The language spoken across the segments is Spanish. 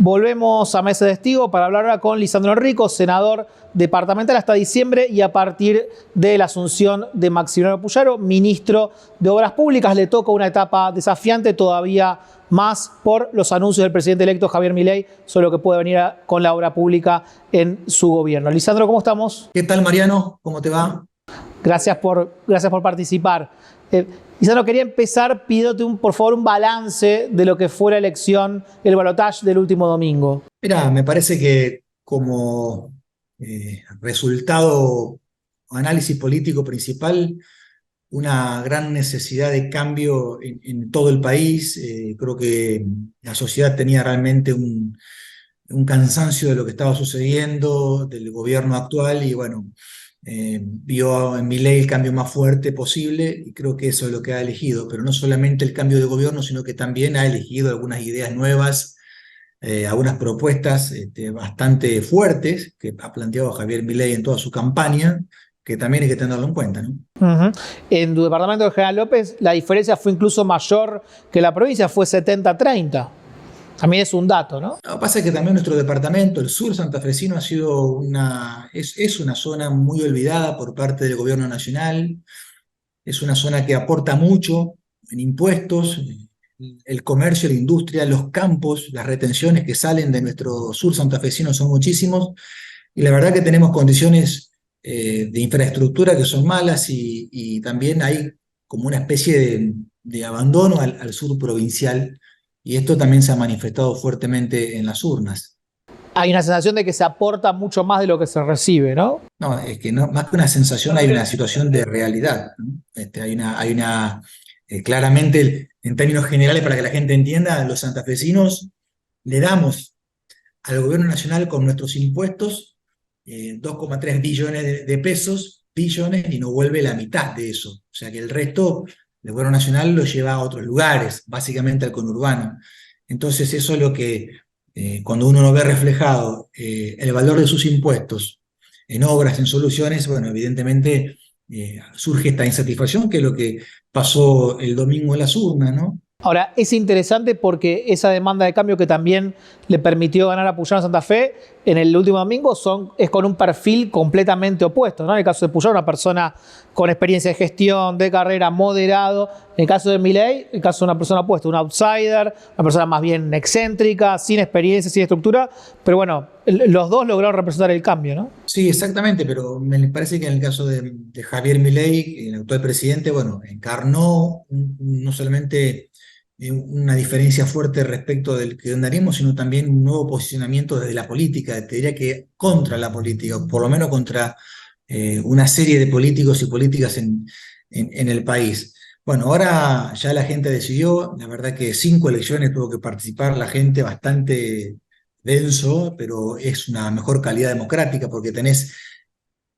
Volvemos a Mesa de Testigo para hablar ahora con Lisandro Enrico, senador departamental hasta diciembre, y a partir de la asunción de Maximiliano Puyaro, ministro de Obras Públicas, le toca una etapa desafiante todavía más por los anuncios del presidente electo Javier Milei sobre lo que puede venir con la obra pública en su gobierno. Lisandro, ¿cómo estamos? ¿Qué tal, Mariano? ¿Cómo te va? Gracias por participar. Lisandro, quería empezar pidiéndote, por favor, un balance de lo que fue la elección, el balotaje del último domingo. Mira, me parece que como resultado o análisis político principal, una gran necesidad de cambio en todo el país. Creo que la sociedad tenía realmente un cansancio de lo que estaba sucediendo, del gobierno actual, y bueno, vio en Milei el cambio más fuerte posible, y creo que eso es lo que ha elegido, pero no solamente el cambio de gobierno, sino que también ha elegido algunas ideas nuevas, algunas propuestas bastante fuertes que ha planteado Javier Milei en toda su campaña, que también hay que tenerlo en cuenta, ¿no? En tu departamento de General López, la diferencia fue incluso mayor que la provincia, fue 70-30. También es un dato, ¿no? Lo que pasa es que también nuestro departamento, el sur santafesino, es una zona muy olvidada por parte del gobierno nacional. Es una zona que aporta mucho en impuestos, el comercio, la industria, los campos, las retenciones que salen de nuestro sur santafesino son muchísimos, y la verdad que tenemos condiciones de infraestructura que son malas, y también hay como una especie de abandono al sur provincial, y esto también se ha manifestado fuertemente en las urnas. Hay una sensación de que se aporta mucho más de lo que se recibe, ¿no? No, es que no, más que una sensación, hay una situación de realidad, ¿no? Claramente, en términos generales, para que la gente entienda, los santafesinos le damos al gobierno nacional con nuestros impuestos 2,3 billones de pesos, billones, y nos vuelve la mitad de eso. O sea que el resto, el gobierno nacional lo lleva a otros lugares, básicamente al conurbano. Entonces eso es lo que, cuando uno no ve reflejado el valor de sus impuestos en obras, en soluciones, bueno, evidentemente surge esta insatisfacción, que es lo que pasó el domingo en las urnas, ¿no? Ahora, es interesante porque esa demanda de cambio que también le permitió ganar a Puyaro en Santa Fe en el último domingo es con un perfil completamente opuesto, ¿no? En el caso de Puyaro, una persona con experiencia de gestión, de carrera, moderado. En el caso de Milei, el caso de una persona opuesta, un outsider, una persona más bien excéntrica, sin experiencia, sin estructura. Pero bueno, los dos lograron representar el cambio, ¿no? Sí, exactamente, pero me parece que en el caso de Javier Milei, el actual presidente, bueno, encarnó no solamente una diferencia fuerte respecto del que andaremos, sino también un nuevo posicionamiento desde la política, te diría que contra la política, o por lo menos contra una serie de políticos y políticas en el país. Bueno, ahora ya la gente decidió, la verdad que 5 elecciones tuvo que participar la gente, bastante denso, pero es una mejor calidad democrática porque tenés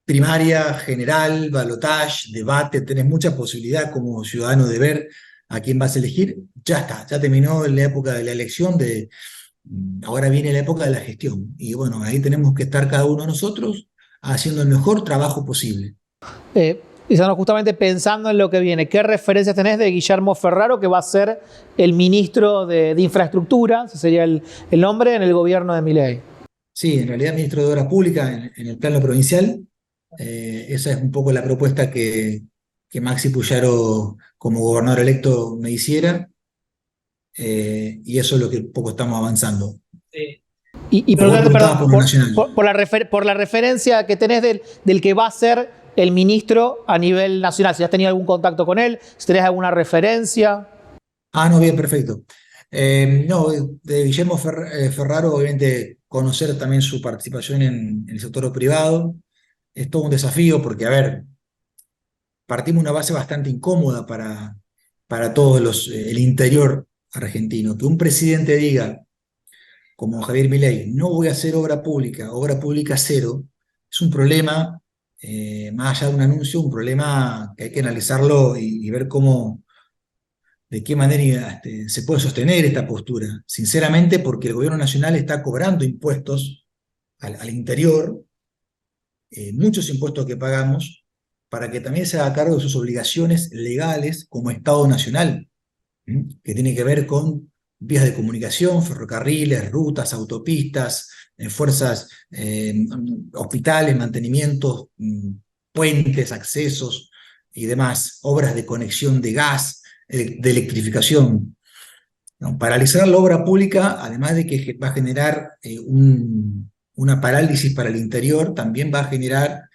primaria, general, balotaje, debate, tenés mucha posibilidad como ciudadano de ver a quién vas a elegir. Ya está, ya terminó la época de la elección, ahora viene la época de la gestión. Y bueno, ahí tenemos que estar cada uno de nosotros haciendo el mejor trabajo posible. Lisandro, justamente pensando en lo que viene, ¿qué referencias tenés de Guillermo Ferraro, que va a ser el ministro de Infraestructura, ese sería el nombre, en el gobierno de Milei? Sí, en realidad ministro de Obras Públicas en el plano provincial. Esa es un poco la propuesta que Maxi Puyaro como gobernador electo me hiciera, y eso es lo que un poco estamos avanzando. Y Pero vos preguntarte, preguntabas perdón, por lo nacional. por la referencia que tenés del que va a ser el ministro a nivel nacional, si has tenido algún contacto con él, si tenés alguna referencia. Ah, no, bien, perfecto. No, de Guillermo Ferraro, obviamente, conocer también su participación en el sector privado es todo un desafío porque, a ver, partimos de una base bastante incómoda para todos el interior argentino. Que un presidente diga, como Javier Milei, no voy a hacer obra pública cero, es un problema, más allá de un anuncio, un problema que hay que analizarlo y ver de qué manera se puede sostener esta postura. Sinceramente, porque el gobierno nacional está cobrando impuestos al interior, muchos impuestos que pagamos, para que también se haga cargo de sus obligaciones legales como Estado nacional, que tiene que ver con vías de comunicación, ferrocarriles, rutas, autopistas, fuerzas, hospitales, mantenimientos, puentes, accesos y demás, obras de conexión de gas, de electrificación. ¿No? Paralizar la obra pública, además de que va a generar una parálisis para el interior, también va a generar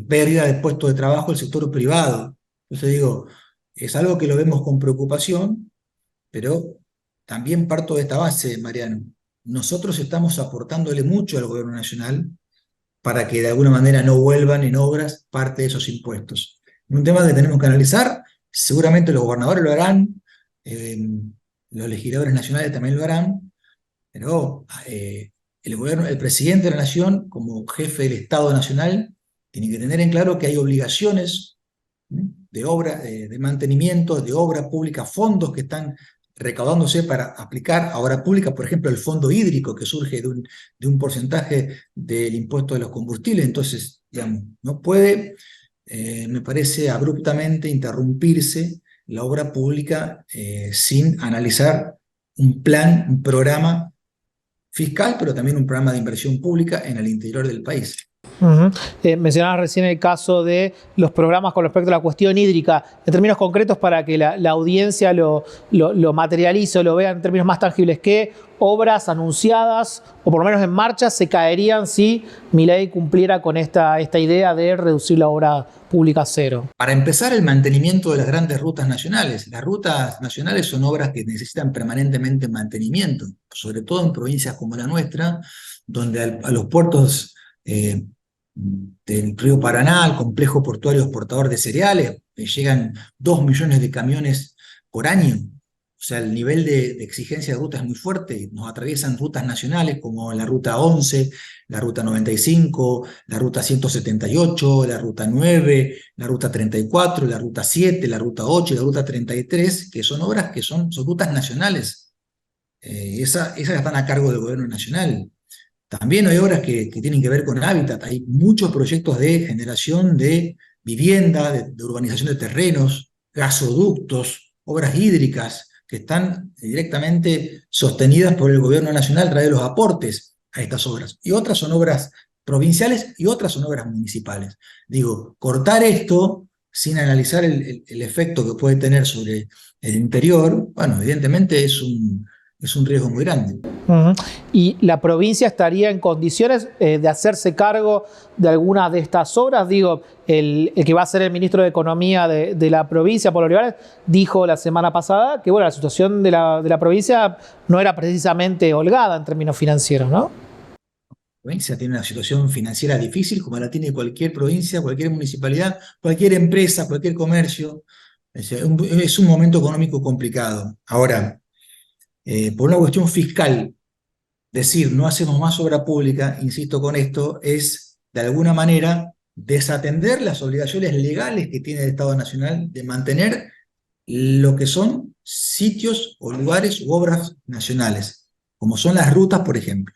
pérdida de puestos de trabajo del sector privado. Entonces digo, es algo que lo vemos con preocupación, pero también parto de esta base, Mariano. Nosotros estamos aportándole mucho al gobierno nacional para que de alguna manera no vuelvan en obras parte de esos impuestos. Un tema que tenemos que analizar, seguramente los gobernadores lo harán, los legisladores nacionales también lo harán, pero el presidente de la nación, como jefe del Estado nacional, tiene que tener en claro que hay obligaciones de obra, de mantenimiento, de obra pública, fondos que están recaudándose para aplicar a obra pública, por ejemplo, el fondo hídrico que surge de un porcentaje del impuesto de los combustibles. Entonces, digamos, no puede, me parece, abruptamente interrumpirse la obra pública sin analizar un plan, un programa fiscal, pero también un programa de inversión pública en el interior del país. Mencionabas recién el caso de los programas con respecto a la cuestión hídrica. En términos concretos, para que la audiencia lo materialice o lo vea en términos más tangibles, ¿qué obras anunciadas o por lo menos en marcha se caerían si Milei cumpliera con esta idea de reducir la obra pública a cero? Para empezar, el mantenimiento de las grandes rutas nacionales. Las rutas nacionales son obras que necesitan permanentemente mantenimiento, sobre todo en provincias como la nuestra, donde a los puertos del río Paraná, al complejo portuario exportador de cereales, llegan 2 millones de camiones por año. O sea, el nivel de exigencia de ruta es muy fuerte. Nos atraviesan rutas nacionales como la ruta 11, la ruta 95, la ruta 178, la ruta 9, la ruta 34, la ruta 7, la ruta 8 y la ruta 33, que son obras que son rutas nacionales. Esas están a cargo del gobierno nacional. También hay obras que tienen que ver con hábitat. Hay muchos proyectos de generación de vivienda, de urbanización de terrenos, gasoductos, obras hídricas que están directamente sostenidas por el gobierno nacional a través de los aportes a estas obras. Y otras son obras provinciales y otras son obras municipales. Digo, cortar esto sin analizar el efecto que puede tener sobre el interior, bueno, evidentemente es un riesgo muy grande. ¿Y la provincia estaría en condiciones de hacerse cargo de alguna de estas obras? Digo, el que va a ser el ministro de Economía de la provincia, Pablo Olivares, dijo la semana pasada que bueno, la situación de la provincia no era precisamente holgada en términos financieros, ¿no? La provincia tiene una situación financiera difícil, como la tiene cualquier provincia, cualquier municipalidad, cualquier empresa, cualquier comercio. Es un momento económico complicado. Ahora, por una cuestión fiscal, decir no hacemos más obra pública, insisto con esto, es de alguna manera desatender las obligaciones legales que tiene el Estado Nacional de mantener lo que son sitios o lugares u obras nacionales, como son las rutas, por ejemplo.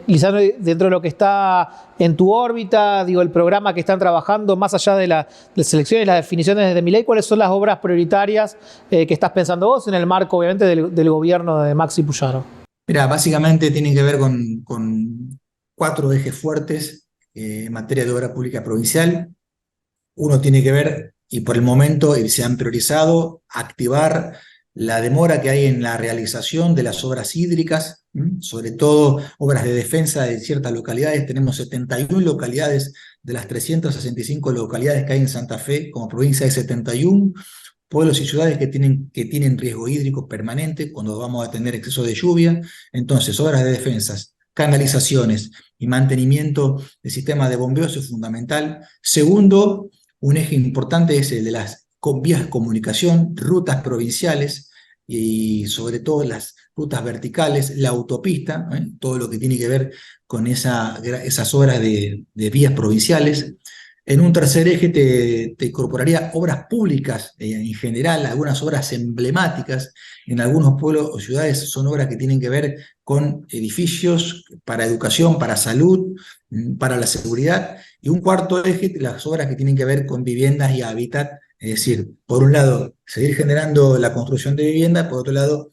Lisandro, dentro de lo que está en tu órbita, digo, el programa que están trabajando, más allá de las elecciones, las definiciones de Milei, ¿cuáles son las obras prioritarias que estás pensando vos en el marco, obviamente, del gobierno de Maxi Puyaro? Mira, básicamente tienen que ver con 4 ejes fuertes en materia de obra pública provincial. Uno tiene que ver, y por el momento se han priorizado, activar la demora que hay en la realización de las obras hídricas, sobre todo obras de defensa de ciertas localidades. Tenemos 71 localidades de las 365 localidades que hay en Santa Fe, como provincia de 71 pueblos y ciudades que tienen riesgo hídrico permanente cuando vamos a tener exceso de lluvia. Entonces, obras de defensas, canalizaciones y mantenimiento del sistema de bombeo es fundamental. Segundo, un eje importante es el de las vías de comunicación, rutas provinciales y sobre todo las rutas verticales, la autopista, todo lo que tiene que ver con esas obras de vías provinciales. En un tercer eje te incorporaría obras públicas en general, algunas obras emblemáticas. En algunos pueblos o ciudades son obras que tienen que ver con edificios para educación, para salud, para la seguridad. Y un cuarto eje, las obras que tienen que ver con viviendas y hábitat. Es decir, por un lado, seguir generando la construcción de vivienda, por otro lado,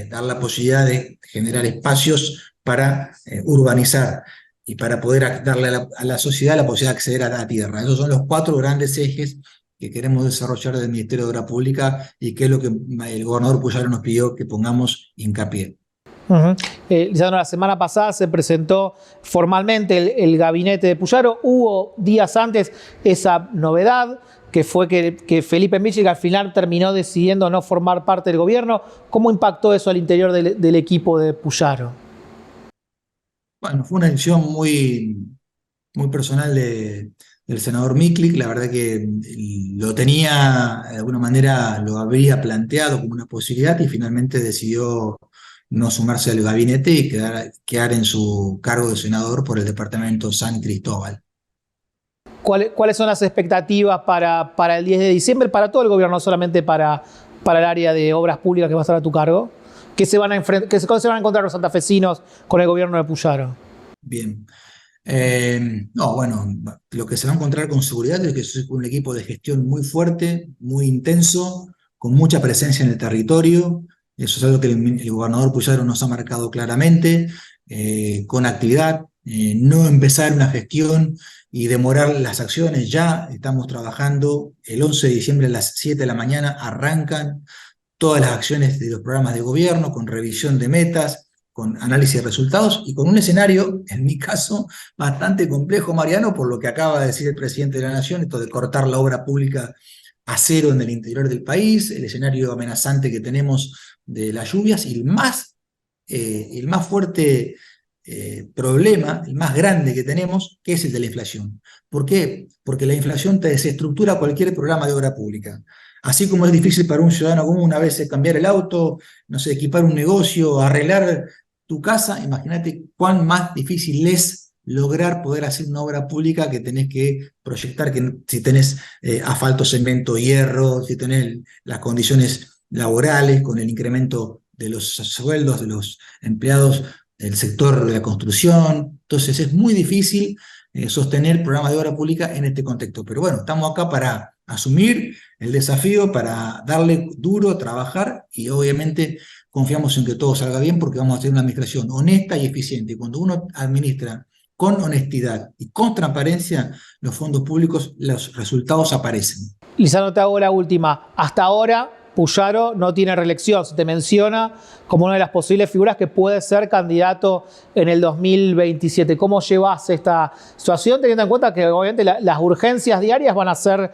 dar la posibilidad de generar espacios para urbanizar y para poder darle a la sociedad la posibilidad de acceder a la tierra. Esos son los 4 grandes ejes que queremos desarrollar del Ministerio de Obra Pública y que es lo que el gobernador Puyaro nos pidió que pongamos hincapié. Lisandro, la semana pasada se presentó formalmente el gabinete de Puyaro. Hubo días antes esa novedad, que fue que Felipe Mills al final terminó decidiendo no formar parte del gobierno. ¿Cómo impactó eso al interior del equipo de Puyaro? Bueno, fue una decisión muy personal del senador Miklik. La verdad que lo tenía, de alguna manera lo habría planteado como una posibilidad y finalmente decidió no sumarse al gabinete y quedar en su cargo de senador por el departamento San Cristóbal. ¿Cuáles son las expectativas para el 10 de diciembre, para todo el gobierno, no solamente para el área de obras públicas que va a estar a tu cargo? ¿Qué se van a encontrar los santafesinos con el gobierno de Puyaro? Bien. No, bueno, lo que se va a encontrar con seguridad es que es un equipo de gestión muy fuerte, muy intenso, con mucha presencia en el territorio. Eso es algo que el gobernador Puyaro nos ha marcado claramente, con actividad, no empezar una gestión y demorar las acciones. Ya estamos trabajando, el 11 de diciembre a las 7 de la mañana arrancan todas las acciones de los programas de gobierno, con revisión de metas, con análisis de resultados y con un escenario, en mi caso, bastante complejo, Mariano, por lo que acaba de decir el presidente de la Nación, esto de cortar la obra pública a cero en el interior del país, el escenario amenazante que tenemos de las lluvias y el más fuerte problema, el más grande que tenemos, que es el de la inflación. ¿Por qué? Porque la inflación te desestructura cualquier programa de obra pública. Así como es difícil para un ciudadano común a veces cambiar el auto, no sé, equipar un negocio, arreglar tu casa, imagínate cuán más difícil es lograr poder hacer una obra pública que tenés que proyectar, que si tenés asfalto, cemento, hierro, si tenés las condiciones laborales con el incremento de los sueldos de los empleados del sector de la construcción. Entonces es muy difícil sostener programas de obra pública en este contexto. Pero bueno, estamos acá para asumir el desafío, para darle duro, trabajar y obviamente confiamos en que todo salga bien porque vamos a hacer una administración honesta y eficiente. Y cuando uno administra con honestidad y con transparencia los fondos públicos, los resultados aparecen. Lisandro, te hago la última. Hasta ahora, Puyaro no tiene reelección. Se te menciona como una de las posibles figuras que puede ser candidato en el 2027. ¿Cómo llevas esta situación, teniendo en cuenta que obviamente las urgencias diarias van a ser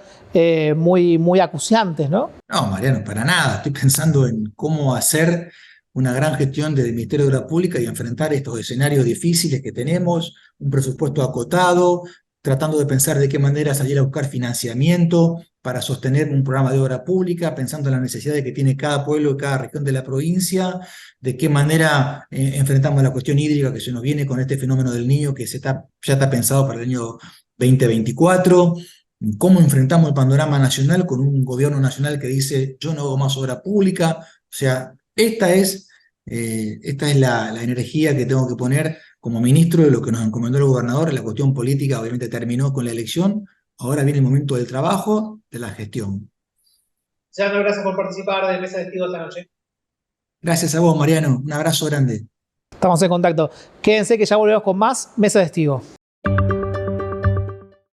muy acuciantes, ¿no? No, Mariano, para nada. Estoy pensando en cómo hacer una gran gestión del Ministerio de Obra Pública y enfrentar estos escenarios difíciles que tenemos, un presupuesto acotado, tratando de pensar de qué manera salir a buscar financiamiento para sostener un programa de obra pública, pensando en las necesidades que tiene cada pueblo y cada región de la provincia, de qué manera enfrentamos la cuestión hídrica que se nos viene con este fenómeno del Niño que ya está pensado para el año 2024, cómo enfrentamos el panorama nacional con un gobierno nacional que dice yo no hago más obra pública. O sea, esta es la energía que tengo que poner como ministro de lo que nos encomendó el gobernador. La cuestión política obviamente terminó con la elección, ahora viene el momento del trabajo, de la gestión. Sandro, gracias por participar de Mesa de Testigos esta noche. Gracias a vos, Mariano, un abrazo grande. Estamos en contacto. Quédense que ya volvemos con más Mesa de Testigos.